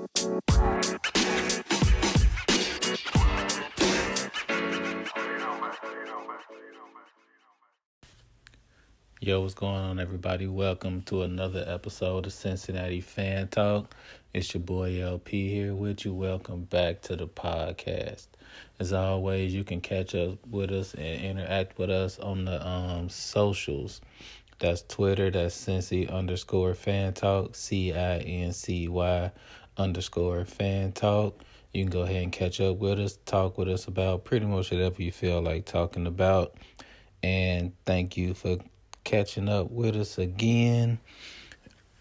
Yo, what's going on, everybody? Welcome to another episode of Cincinnati Fan Talk. It's your boy LP here with you. Welcome back to the podcast. As always, you can catch up with us and interact with us on the socials. That's Twitter, that's Cincy_Fan Talk, CINCY_Fan Talk. You can go ahead and catch up with us, talk with us about pretty much whatever you feel like talking about. And thank you for catching up with us again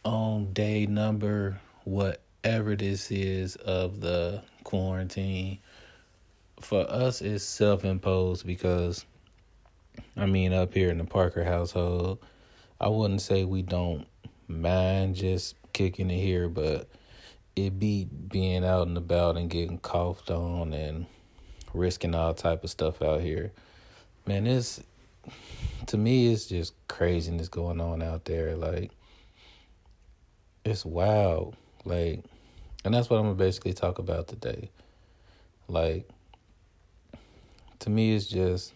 on day number whatever this is of the quarantine. For us, it's self-imposed because, up here in the Parker household, I wouldn't say we don't mind just kicking it here, but it be being out and about and getting coughed on and risking all type of stuff out here. Man, to me, it's just craziness going on out there. Like, it's wild. Like, and that's what I'm going to basically talk about today. Like, to me, it's just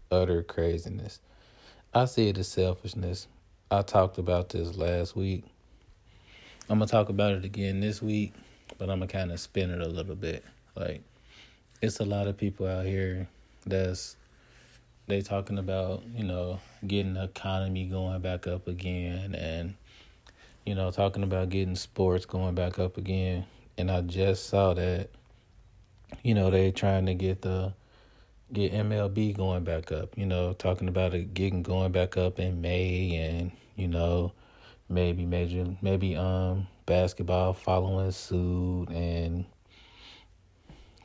utter craziness. I see it as selfishness. I talked about this last week. I'm going to talk about it again this week, but I'm going to kind of spin it a little bit. Like, it's a lot of people out here they talking about, getting the economy going back up again and, talking about getting sports going back up again. And I just saw that, they trying to get MLB going back up, talking about it getting going back up in May and, maybe basketball following suit. And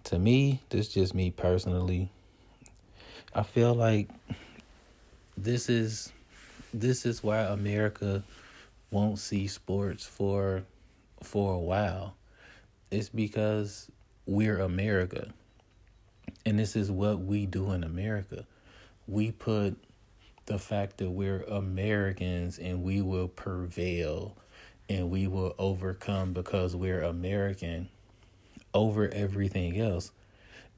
to me, this is just me personally, I feel like this is why America won't see sports for a while. It's because we're America. And this is what we do in America. We put the fact that we're Americans and we will prevail and we will overcome because we're American over everything else.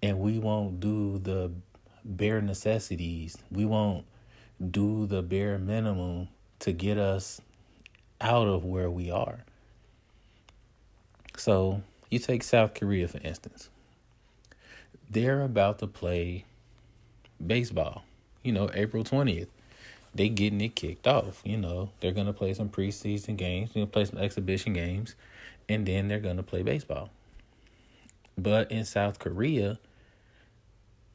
And we won't do the bare necessities. We won't do the bare minimum to get us out of where we are. So you take South Korea, for instance. They're about to play baseball, April 20th. They getting it kicked off, They're going to play some preseason games, play some exhibition games, and then they're going to play baseball. But in South Korea,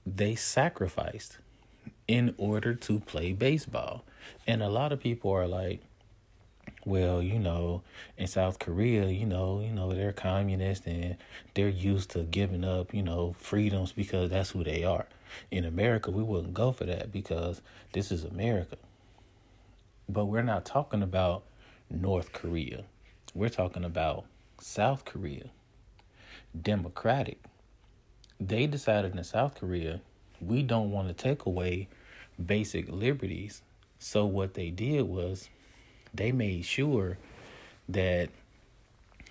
they sacrificed in order to play baseball. And a lot of people are like, well, in South Korea, they're communist and they're used to giving up, freedoms because that's who they are. In America, we wouldn't go for that because this is America. But we're not talking about North Korea. We're talking about South Korea. Democratic. They decided in South Korea, we don't want to take away basic liberties. So what they did was they made sure that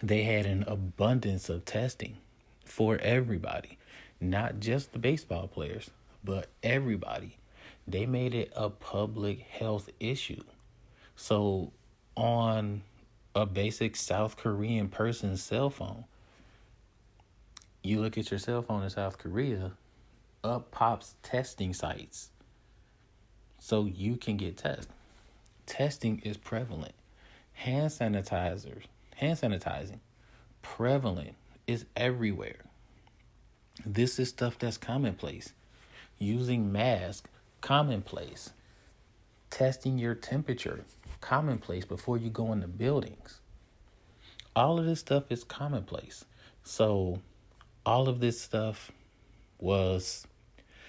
they had an abundance of testing for everybody, not just the baseball players, but everybody. They made it a public health issue. So on a basic South Korean person's cell phone, you look at your cell phone in South Korea, up pops testing sites so you can get tested. Testing is prevalent. Hand sanitizing, prevalent, is everywhere. This is stuff that's commonplace. Using masks, commonplace. Testing your temperature, commonplace before you go into buildings. All of this stuff is commonplace. So all of this stuff was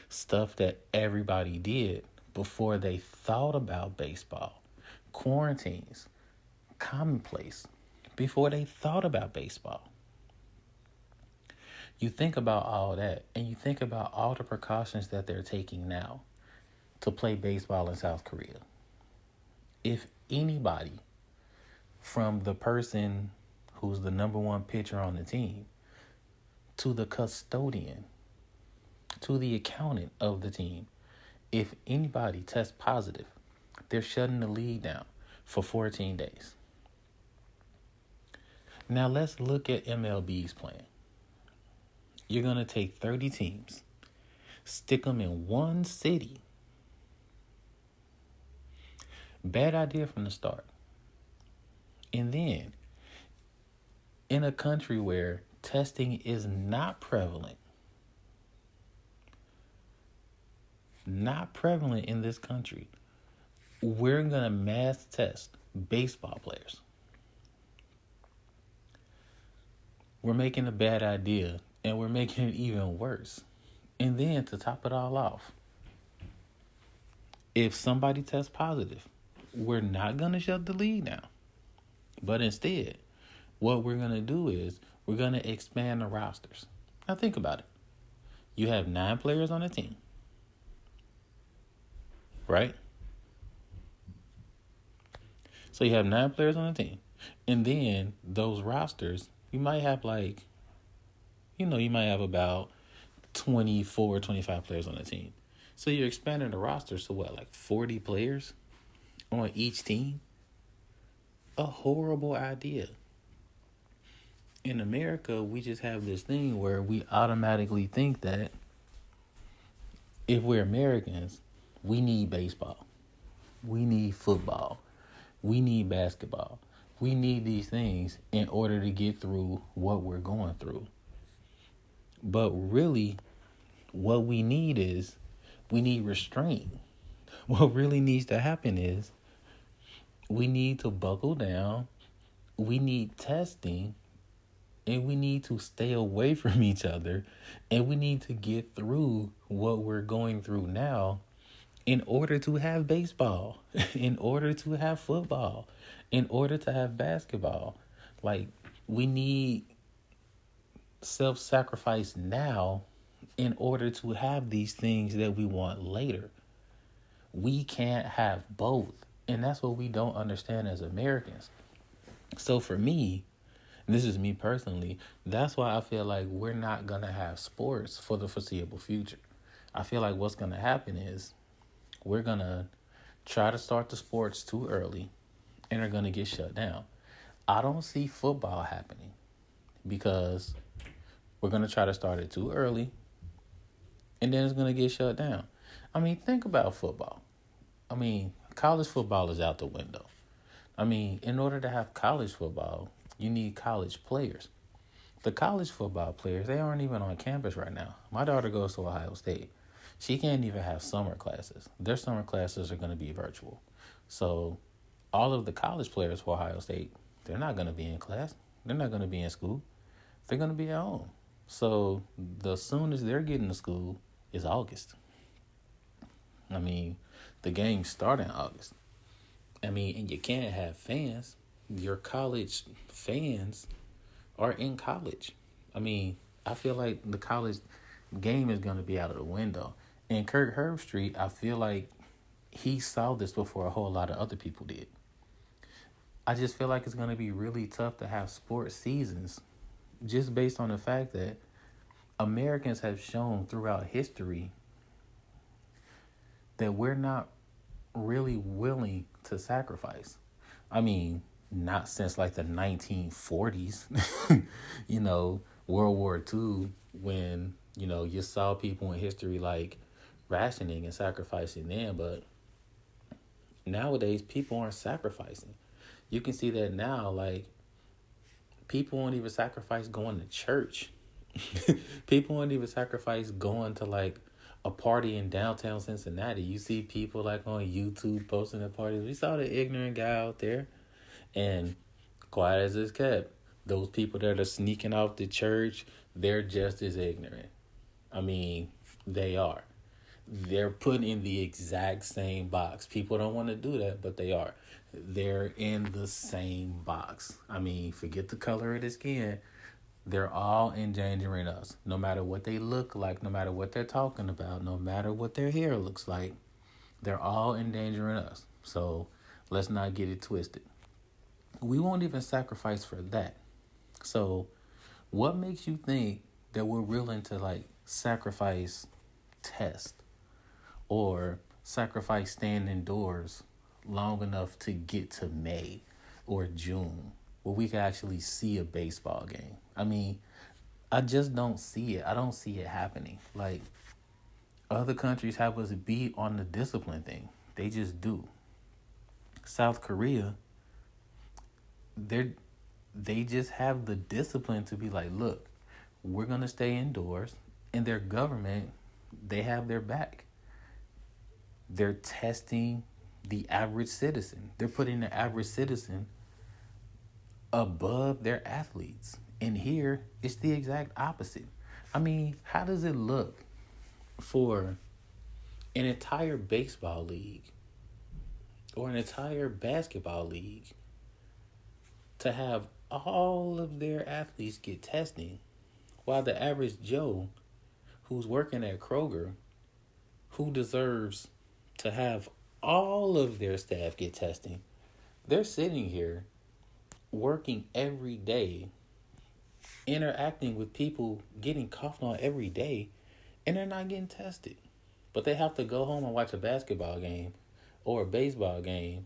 stuff that everybody did before they thought about baseball. Quarantines, commonplace, before they thought about baseball. You think about all that, and you think about all the precautions that they're taking now to play baseball in South Korea. If anybody, from the person who's the number one pitcher on the team, to the custodian, to the accountant of the team. If anybody tests positive, they're shutting the league down for 14 days. Now let's look at MLB's plan. You're going to take 30 teams, stick them in one city. Bad idea from the start. And then, in a country where testing is not prevalent in this country, we're going to mass test baseball players. We're making a bad idea, and we're making it even worse. And then, to top it all off, if somebody tests positive, we're not going to shut the league down. But instead, what we're going to do is we're going to expand the rosters. Now think about it. You have 9 players on a team, right? So you have 9 players on a team. And then those rosters, you might have you might have about 24, 25 players on the team. So you're expanding the rosters to what, like 40 players on each team? A horrible idea. In America, we just have this thing where we automatically think that if we're Americans, we need baseball, we need football, we need basketball. We need these things in order to get through what we're going through. But really, what we need restraint. What really needs to happen is we need to buckle down, we need testing, and we need to stay away from each other, and we need to get through what we're going through now in order to have baseball, in order to have football, in order to have basketball. Like, we need self-sacrifice now in order to have these things that we want later. We can't have both. And that's what we don't understand as Americans. So for me, and this is me personally, that's why I feel like we're not going to have sports for the foreseeable future. I feel like what's going to happen is we're going to try to start the sports too early and are going to get shut down. I don't see football happening because we're going to try to start it too early and then it's going to get shut down. I mean, think about football. I mean, college football is out the window. I mean, in order to have college football, you need college players. The college football players, they aren't even on campus right now. My daughter goes to Ohio State. She can't even have summer classes. Their summer classes are going to be virtual. So all of the college players for Ohio State, they're not going to be in class. They're not going to be in school. They're going to be at home. So the soonest they're getting to school is August. I mean, the games start in August. I mean, and you can't have fans. Your college fans are in college. I mean, I feel like the college game is going to be out of the window. And Kirk Herbstreit, I feel like he saw this before a whole lot of other people did. I just feel like it's going to be really tough to have sports seasons just based on the fact that Americans have shown throughout history that we're not really willing to sacrifice. I mean, not since like the 1940s, World War II, when, you saw people in history like rationing and sacrificing then, but nowadays people aren't sacrificing. You can see that now, like, people won't even sacrifice going to church. People won't even sacrifice going to like a party in downtown Cincinnati. You see people like on YouTube posting at parties. We saw the ignorant guy out there, and quiet as it's kept, those people that are sneaking off the church, they're just as ignorant. I mean, they are. They're put in the exact same box. People don't want to do that, but they are. They're in the same box. I mean, forget the color of the skin. They're all endangering us. No matter what they look like, no matter what they're talking about, no matter what their hair looks like, they're all endangering us. So let's not get it twisted. We won't even sacrifice for that. So, what makes you think that we're willing to like sacrifice test or sacrifice staying indoors long enough to get to May or June where we can actually see a baseball game? I mean, I just don't see it. I don't see it happening. Like, other countries have us beat on the discipline thing. They just do. South Korea, they're they just have the discipline to be like, look, we're gonna stay indoors, and their government, they have their back. They're testing the average citizen. They're putting the average citizen above their athletes. And here, it's the exact opposite. I mean, how does it look for an entire baseball league or an entire basketball league to have all of their athletes get testing while the average Joe who's working at Kroger, who deserves to have all of their staff get testing, they're sitting here working every day, interacting with people, getting coughed on every day, and they're not getting tested. But they have to go home and watch a basketball game or a baseball game,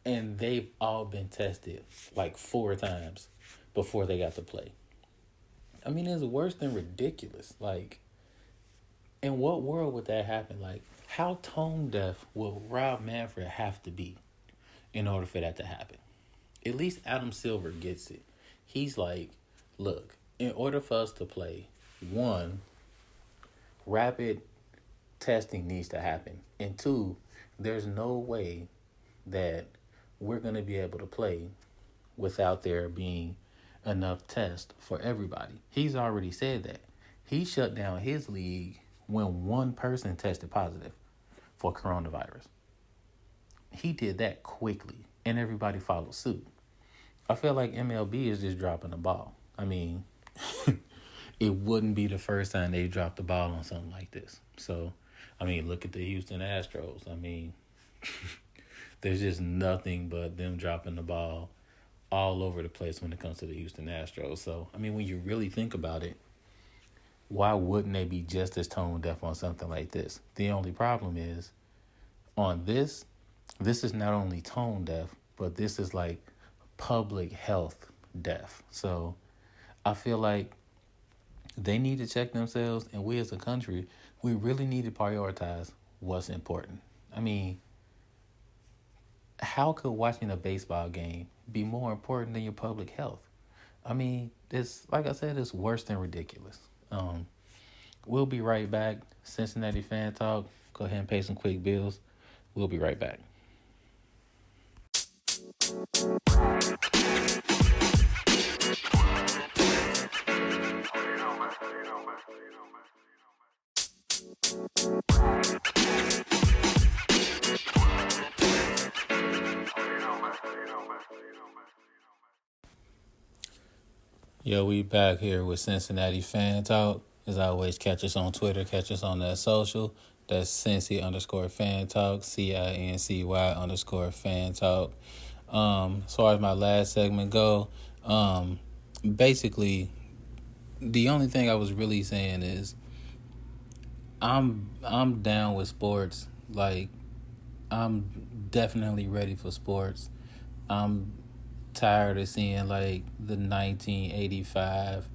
and they've all been tested like 4 times before they got to play. I mean, it's worse than ridiculous. Like, in what world would that happen? Like, how tone deaf will Rob Manfred have to be in order for that to happen? At least Adam Silver gets it. He's like, look, in order for us to play, one, rapid testing needs to happen. And two, there's no way that we're going to be able to play without there being enough tests for everybody. He's already said that. He shut down his league when one person tested positive for coronavirus. He did that quickly, and everybody followed suit. I feel like MLB is just dropping the ball. I mean, it wouldn't be the first time they dropped the ball on something like this. So, I mean, look at the Houston Astros. I mean, there's just nothing but them dropping the ball all over the place when it comes to the Houston Astros. So, I mean, when you really think about it, why wouldn't they be just as tone deaf on something like this? The only problem is on this is not only tone deaf, but this is like public health deaf. So I feel like they need to check themselves, and we as a country, we really need to prioritize what's important. I mean, how could watching a baseball game be more important than your public health? I mean, it's like I said, it's worse than ridiculous. We'll be right back. Cincinnati Fan Talk. Go ahead and pay some quick bills. We'll be right back. Yo, we back here with Cincinnati Fan Talk. As always, catch us on Twitter, catch us on that social. That's Cincy_Fan Talk, CINCY_Fan Talk. As far as my last segment go, basically, the only thing I was really saying is I'm down with sports. Like, I'm definitely ready for sports. I'm tired of seeing like the 1985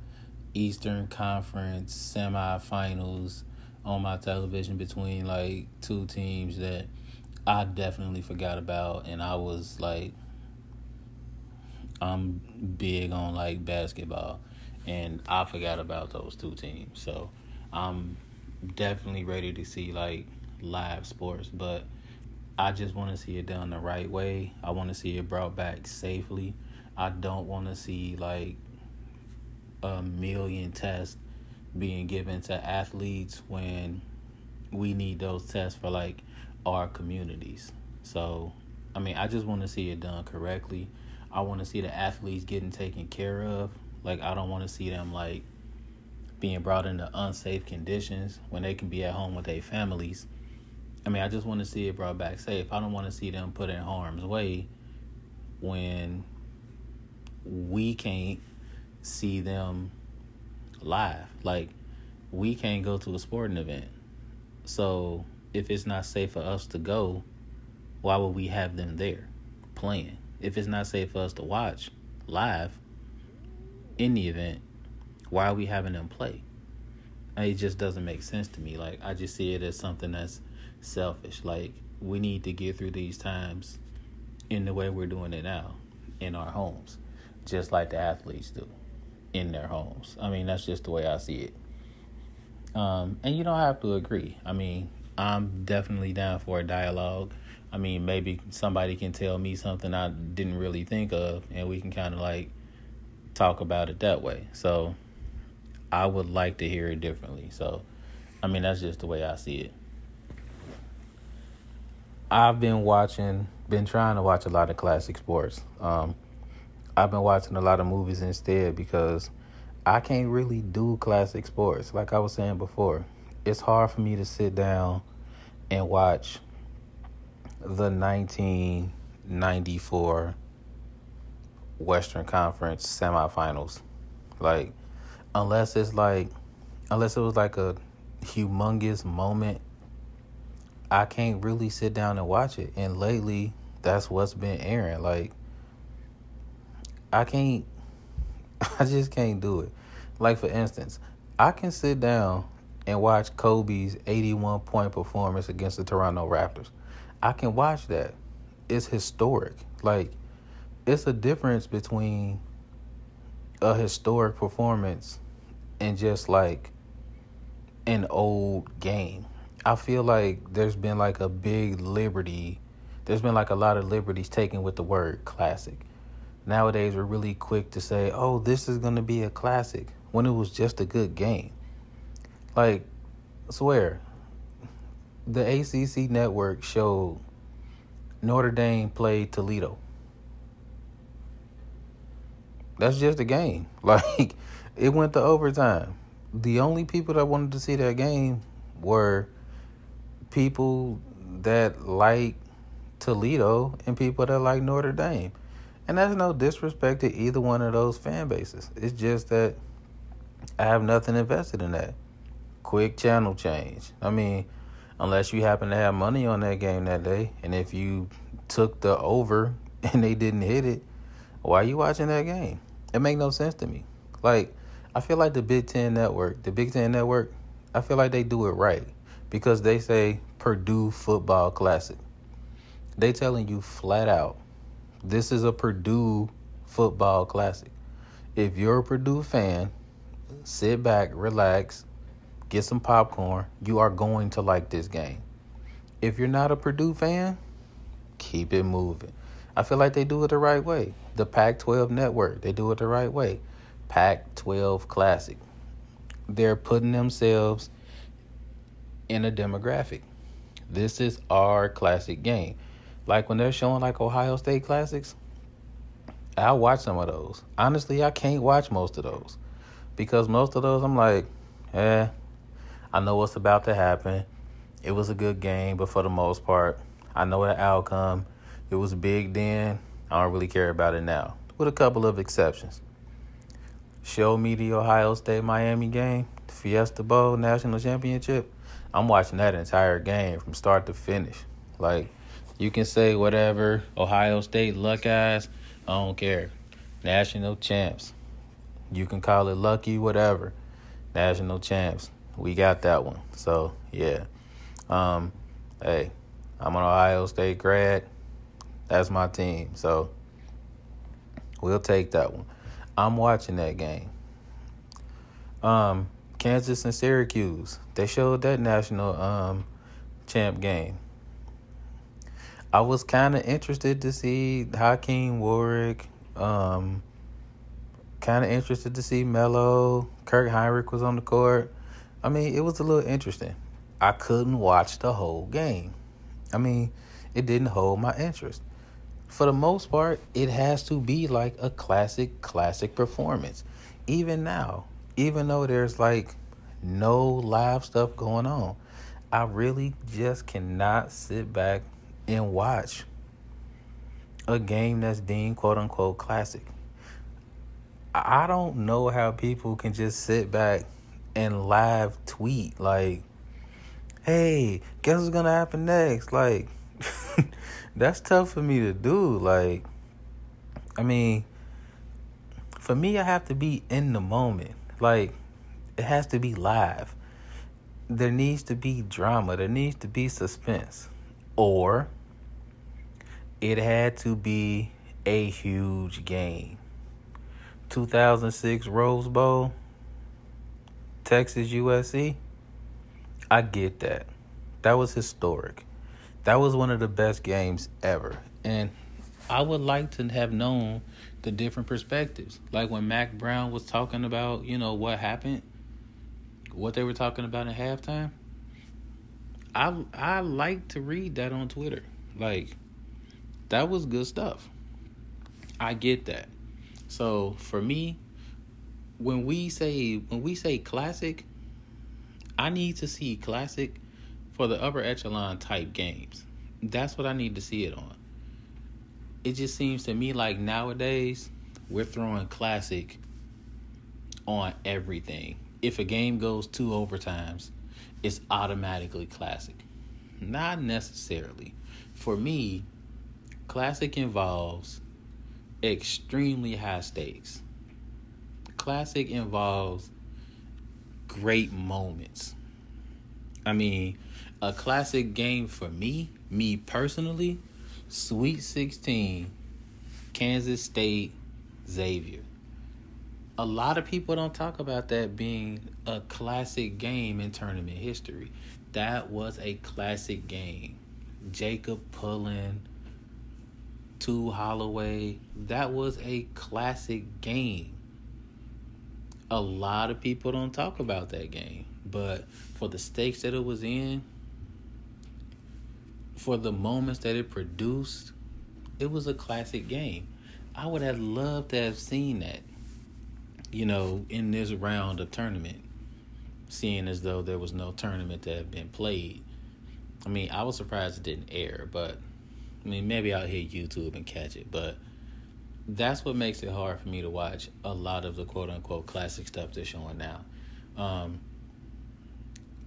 Eastern Conference semifinals on my television between like two teams that I definitely forgot about, and I was like, I'm big on like basketball, and I forgot about those two teams. So I'm definitely ready to see like live sports, but I just want to see it done the right way. I want to see it brought back safely. I don't want to see like a million tests being given to athletes when we need those tests for like our communities. So, I mean, I just want to see it done correctly. I want to see the athletes getting taken care of. Like, I don't want to see them like being brought into unsafe conditions when they can be at home with their families. I mean, I just want to see it brought back safe. I don't want to see them put in harm's way when we can't see them live. Like, we can't go to a sporting event. So if it's not safe for us to go, why would we have them there playing? If it's not safe for us to watch live in the event, why are we having them play? It just doesn't make sense to me. Like, I just see it as something that's selfish. Like, we need to get through these times in the way we're doing it now, in our homes, just like the athletes do in their homes. I mean, that's just the way I see it. And you don't have to agree. I mean, I'm definitely down for a dialogue. I mean, maybe somebody can tell me something I didn't really think of, and we can kind of like talk about it that way. So I would like to hear it differently. So, I mean, that's just the way I see it. I've been trying to watch a lot of classic sports. I've been watching a lot of movies instead because I can't really do classic sports. Like I was saying before, it's hard for me to sit down and watch the 1994 Western Conference semifinals. Like, unless it's like, unless it was like a humongous moment, I can't really sit down and watch it. And lately, that's what's been airing. Like, I can't, I just can't do it. Like, for instance, I can sit down and watch Kobe's 81-point performance against the Toronto Raptors. I can watch that. It's historic. Like, it's a difference between a historic performance and just like an old game. I feel like there's been like a big liberty. There's been like a lot of liberties taken with the word classic. Nowadays, we're really quick to say, oh, this is going to be a classic when it was just a good game. Like, I swear, the ACC network showed Notre Dame played Toledo. That's just a game. Like, it went to overtime. The only people that wanted to see that game were people that like Toledo and people that like Notre Dame. And that's no disrespect to either one of those fan bases. It's just that I have nothing invested in that. Quick channel change. I mean, unless you happen to have money on that game that day, and if you took the over and they didn't hit it, why are you watching that game? It make no sense to me. Like, I feel like the Big Ten Network, I feel like they do it right because they say Purdue Football Classic. They telling you flat out, this is a Purdue Football Classic. If you're a Purdue fan, sit back, relax, get some popcorn. You are going to like this game. If you're not a Purdue fan, keep it moving. I feel like they do it the right way. The Pac-12 network, they do it the right way. Pac-12 Classic. They're putting themselves in a demographic. This is our classic game. Like when they're showing like Ohio State Classics, I'll watch some of those. Honestly, I can't watch most of those because most of those I'm like, I know what's about to happen. It was a good game, but for the most part, I know the outcome. It was big then. I don't really care about it now, with a couple of exceptions. Show me the Ohio State-Miami game, Fiesta Bowl National Championship. I'm watching that entire game from start to finish. Like, you can say whatever, Ohio State luck eyes, I don't care. National champs. You can call it lucky, whatever. National champs. We got that one. So, yeah. Hey, I'm an Ohio State grad. That's my team. So, we'll take that one. I'm watching that game. Kansas and Syracuse. They showed that national champ game. I was kind of interested to see Hakeem Warwick. Kind of interested to see Melo. Kirk Heinrich was on the court. I mean, it was a little interesting. I couldn't watch the whole game. I mean, it didn't hold my interest. For the most part, it has to be like a classic performance. Even now, even though there's like no live stuff going on, I really just cannot sit back and watch a game that's deemed quote unquote classic. I don't know how people can just sit back and live tweet like, "Hey, guess what's gonna happen next?" Like, that's tough for me to do. Like, I mean, for me, I have to be in the moment. Like, it has to be live. There needs to be drama. There needs to be suspense, or it had to be a huge game. 2006 Rose Bowl, Texas USC. I get that. That was historic. That was one of the best games ever. And I would like to have known the different perspectives. Like when Mac Brown was talking about, what happened, what they were talking about in halftime. I like to read that on Twitter. Like, that was good stuff. I get that. So for me, when we say classic, I need to see classic for the upper echelon type games. That's what I need to see it on. It just seems to me like nowadays we're throwing classic on everything. If a game goes 2 overtimes, it's automatically classic. Not necessarily. For me, classic involves extremely high stakes. Classic involves great moments. I mean, a classic game for me personally, Sweet 16, Kansas State, Xavier. A lot of people don't talk about that being a classic game in tournament history. That was a classic game. Jacob Pullen, Tu Holloway, that was a classic game. A lot of people don't talk about that game. But for the stakes that it was in, for the moments that it produced, it was a classic game. I would have loved to have seen that, in this round of tournament, seeing as though there was no tournament that had been played. I mean, I was surprised it didn't air, but I mean, maybe I'll hit YouTube and catch it. But that's what makes it hard for me to watch a lot of the quote-unquote classic stuff they're showing now.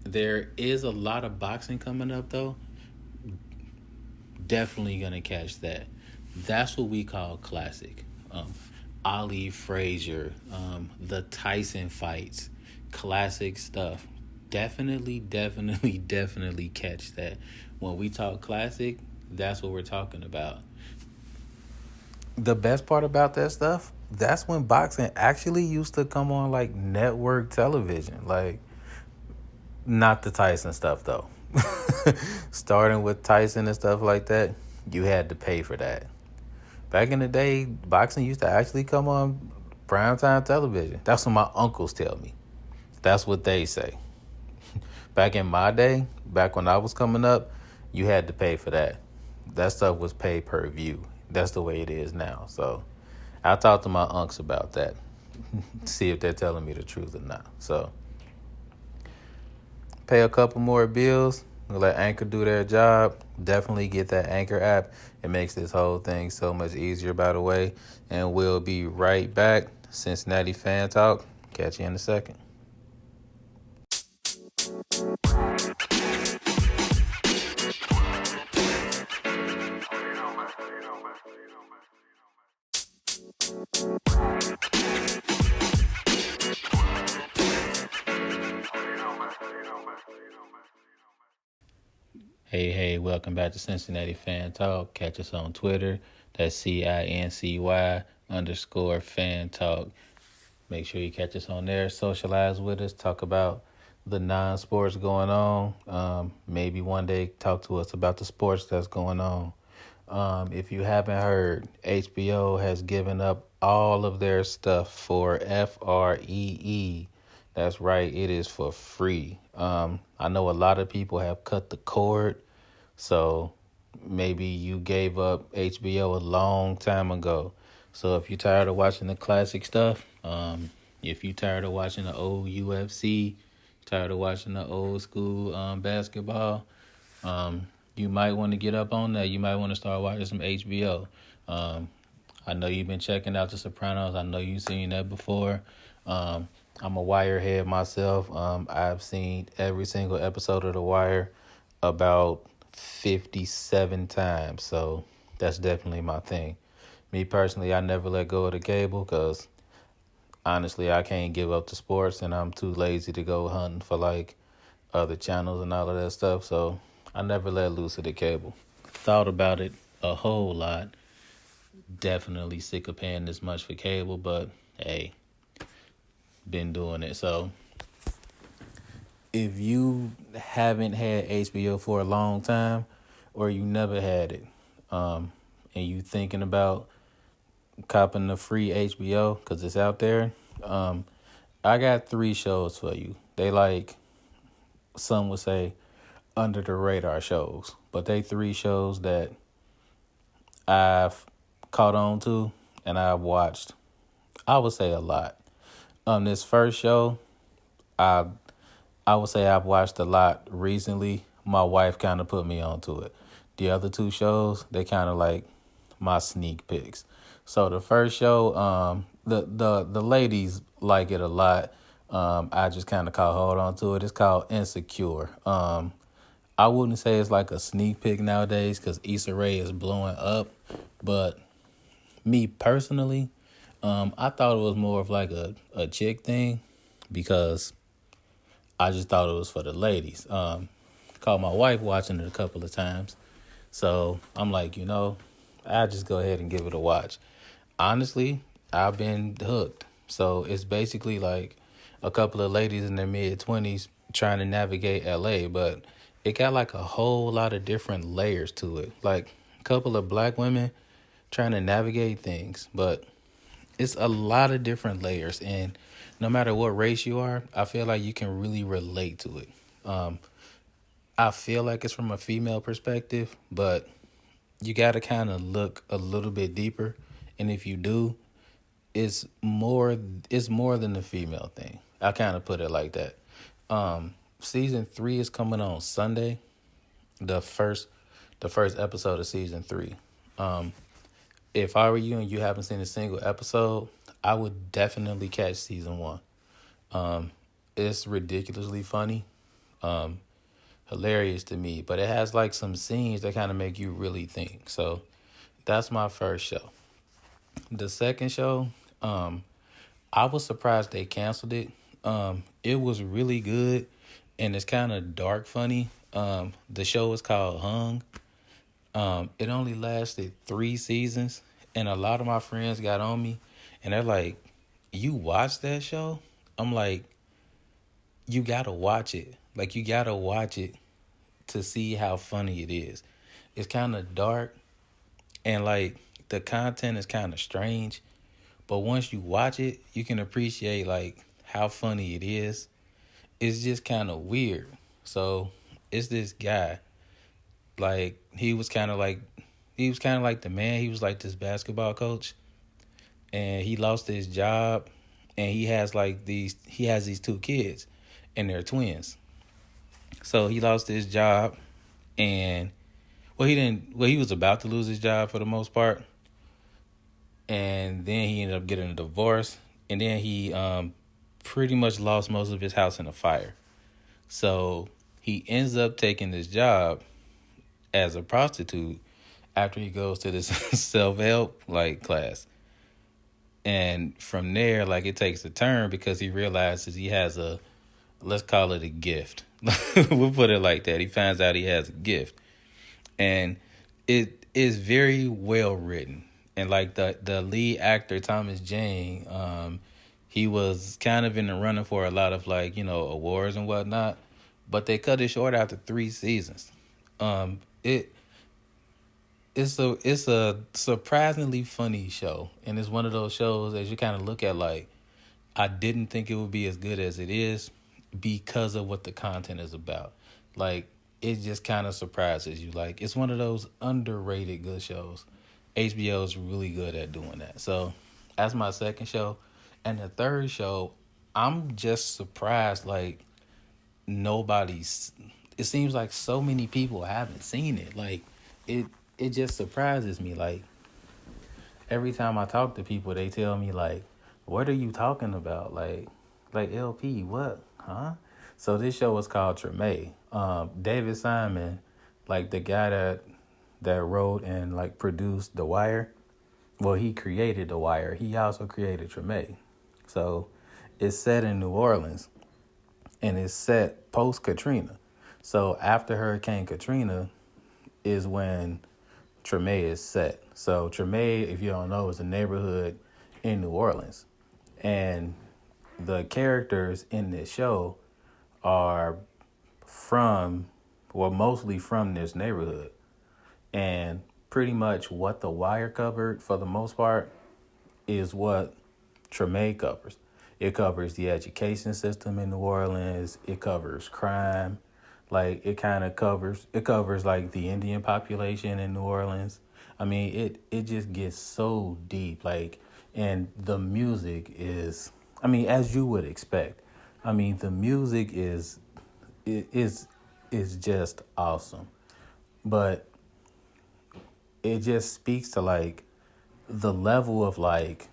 There is a lot of boxing coming up, though. Definitely going to catch that. That's what we call classic. Ali Frazier, the Tyson fights, classic stuff. Definitely, definitely, definitely catch that. When we talk classic, that's what we're talking about. The best part about that stuff, that's when boxing actually used to come on like network television. Like, not the Tyson stuff though. Starting with Tyson and stuff like that, you had to pay for that. Back in the day, boxing used to actually come on primetime television. That's what my uncles tell me. That's what they say. Back in my day, back when I was coming up, you had to pay for that. That stuff was pay per view. That's the way it is now. So I'll talk to my unks about that. See if they're telling me the truth or not. So pay a couple more bills. Let Anchor do their job. Definitely get that Anchor app. It makes this whole thing so much easier, by the way. And we'll be right back. Cincinnati Fan Talk. Catch you in a second. Hey, welcome back to Cincinnati Fan Talk. Catch us on Twitter. That's CINCY_Fan Talk. Make sure you catch us on there. Socialize with us. Talk about the non-sports going on. Maybe one day talk to us about the sports that's going on. If you haven't heard, HBO has given up all of their stuff for free. That's right, it is for free. I know a lot of people have cut the cord, so maybe you gave up HBO a long time ago. So if you're tired of watching the classic stuff, if you're tired of watching the old UFC, tired of watching the old school basketball, you might want to get up on that. You might want to start watching some HBO. I know you've been checking out The Sopranos. I know you've seen that before. Um, I'm a Wire head myself. I've seen every single episode of The Wire about 57 times. So that's definitely my thing. Me personally, I never let go of the cable because honestly, I can't give up the sports and I'm too lazy to go hunting for like other channels and all of that stuff. So I never let loose of the cable. Thought about it a whole lot. Definitely sick of paying this much for cable, but hey, been doing it. So if you haven't had HBO for a long time or you never had it, and you thinking about copping the free HBO because it's out there, I got three shows for you. They like, some would say, under the radar shows, but they three shows that I've caught on to and I've watched, I would say, a lot. This first show, I I would say I've watched a lot recently. My wife kind of put me onto it. The other two shows, they kind of like my sneak picks. So the first show, the ladies like it a lot. I just kind of caught hold on to it. It's called Insecure. I wouldn't say it's like a sneak peek nowadays because Issa Rae is blowing up, but me personally, I thought it was more of like a chick thing because I just thought it was for the ladies. Caught my wife watching it a couple of times. So I'm like, I'll just go ahead and give it a watch. Honestly, I've been hooked. So it's basically like a couple of ladies in their mid-20s trying to navigate LA, but it got like a whole lot of different layers to it. Like a couple of black women trying to navigate things, but it's a lot of different layers. And no matter what race you are, I feel like you can really relate to it. Um, I feel like it's from a female perspective, but you got to kind of look a little bit deeper. And if you do, it's more than the female thing. I kind of put it like that. Season 3 is coming on Sunday. The first the first episode of season 3. Um, if I were you and you haven't seen a single episode, I would definitely catch season 1. It's ridiculously funny. Um, Hilarious to me, but it has like some scenes that kind of make you really think. So that's my first show. The second show, I was surprised they canceled it. It was really good, and it's kind of dark funny. The show is called Hung. It only lasted 3 seasons, and a lot of my friends got on me, and they're like, "You watched that show?" I'm like, "You gotta watch it. Like, you gotta watch it to see how funny it is. It's kind of dark, and like the content is kind of strange, but once you watch it, you can appreciate like how funny it is. It's just kind of weird. So it's this guy, like he was kind of like the man. He was like this basketball coach, and he lost his job, and he has these 2 kids, and they're twins. So he lost his job, and well, he didn't. Well, he was about to lose his job for the most part, and then he ended up getting a divorce, and then he pretty much lost most of his house in a fire. So he ends up taking this job as a prostitute after he goes to this self help like class, and from there, like it takes a turn because he realizes he has a, let's call it a gift. We'll put it like that. He finds out he has a gift, and it is very well written. And like the lead actor Thomas Jane, he was kind of in the running for a lot of like awards and whatnot, but they cut it short after 3 seasons. It it's a surprisingly funny show, and it's one of those shows that you kind of look at like, I didn't think it would be as good as it is because of what the content is about. Like, it just kind of surprises you. Like, it's one of those underrated good shows. HBO is really good at doing that. So that's my second show. And the third show, I'm just surprised like nobody's it seems like so many people haven't seen it. Like, it it just surprises me. Like, every time I talk to people, they tell me like, "What are you talking about?" Like LP, what? Huh? So this show was called Treme. David Simon, like the guy that wrote and like produced The Wire. Well, he created The Wire. He also created Treme. So it's set in New Orleans, and it's set post Katrina. So after Hurricane Katrina is when Treme is set. So Treme, if you don't know, is a neighborhood in New Orleans. And the characters in this show are from, well, mostly from this neighborhood. And pretty much what The Wire covered, for the most part, is what Treme covers. It covers the education system in New Orleans. It covers crime. Like it covers like the Indian population in New Orleans. I mean, it just gets so deep. Like, and the music is, I mean, as you would expect. I mean, the music is just awesome. But it just speaks to like the level of like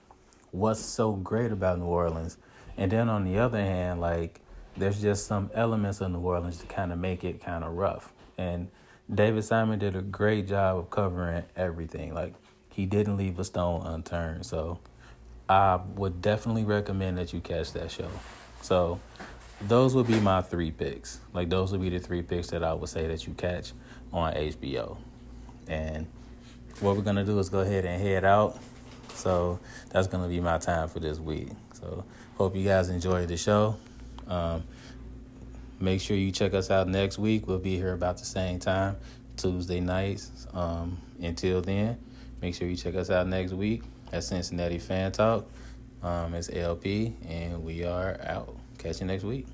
what's so great about New Orleans. And then on the other hand, like there's just some elements of New Orleans to kind of make it kind of rough. And David Simon did a great job of covering everything. Like he didn't leave a stone unturned. So I would definitely recommend that you catch that show. So those would be my three picks. Like those would be the three picks that I would say that you catch on HBO. And what we're gonna do is go ahead and head out. So that's gonna be my time for this week. So hope you guys enjoyed the show. Um, Make sure you check us out next week. We'll be here about the same time, Tuesday nights. Until then, make sure you check us out next week at Cincinnati Fan Talk. It's LP, and we are out. Catch you next week.